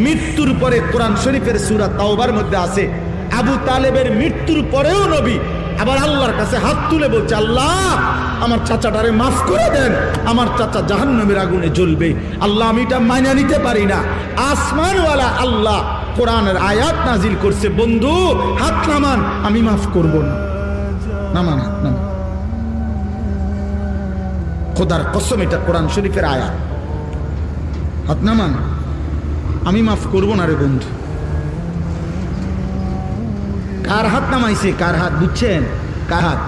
মৃত্যুর পরে কোরআন শরীফের সূরা তাওবার মধ্যে আছে আবু তালেবের মৃত্যুর পরেও নবী আবার আল্লাহর কাছে হাত তুলে বলছে, আল্লাহ আমার চাচাটারে মাফ করে দেন, আমার চাচা জাহান্নামের আগুনে জ্বলবে। আল্লাহ আমি এটা মাইনা নিতে পারি না। আসমানওয়ালা আল্লাহ কোরআনের আয়াত নাজিল করছে, বন্ধু হাত নামান, আমি মাফ করব না। নামান হাত নামান, খোদার কসম এটা কোরআন শরীফের আয়াত। হাত নামান, আমি মাফ করব না রে বন্ধু। কার হাত নামাইছে? কার হাত বুঝছেন? কার হাত?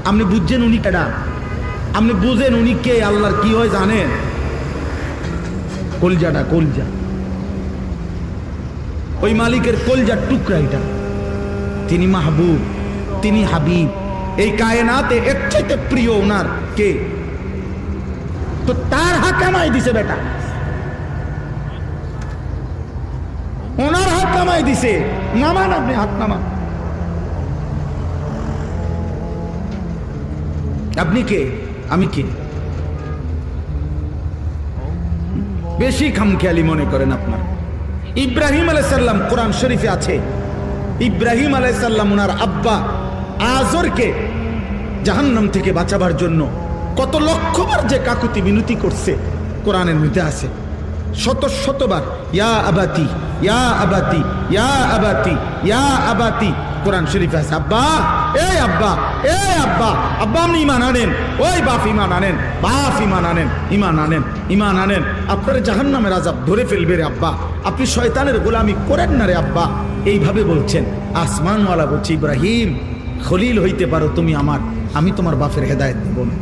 আপনি বুঝছেন উনি কেডা? আপনি বুঝেন উনি কে? আল্লাহর কি হয় জানেন? কলজাটা, কলজা, ওই মালিকের কলজার টুকরা এটা। তিনি মাহবুব, তিনি হাবিব, এই কায়নাতে এর চাইতে প্রিয় ওনার কে? তো তার হাত নামাই দিছে বেটা, ওনার হাত নামাই দিছে। নামান, আপনি হাত নামান। আপনি কে? আমি কে? বেশি খামখেয়ালি মনে করেন আপনার। ইব্রাহিম আলাইহিস সালাম কোরআন শরীফে আছে, ইব্রাহিম আলাইহিস সালাম ওনার আব্বা আজরকে জাহান্নাম থেকে বাঁচাবার জন্য কত লক্ষবার যে কাকুতি মিনতি করছে কোরআনের মধ্যে আছে। শত শতবার ইয়া আবাতি, ইয়া আবাতি, ইয়া আবাতি, ইয়া আবাতি কোরআন শরীফে আছে। আব্বা, এই আব্বা, এই আব্বা, আব্বা আপনি ইমান আনেন, ওই বাপ ইমান আনেন, বাপ ইমান আনেন, ইমান আনেন, ইমান আনেন। আপনার জাহান্নামের আযাব ধরে ফেলবে রে আব্বা, আপনি শয়তানের গোলামি করেন না রে আব্বা। এইভাবে বলছেন। আসমানওয়ালা বলছে, ইব্রাহিম খলিল হইতে পারো তুমি আমার, আমি তোমার বাপের হেদায়েত দেব না।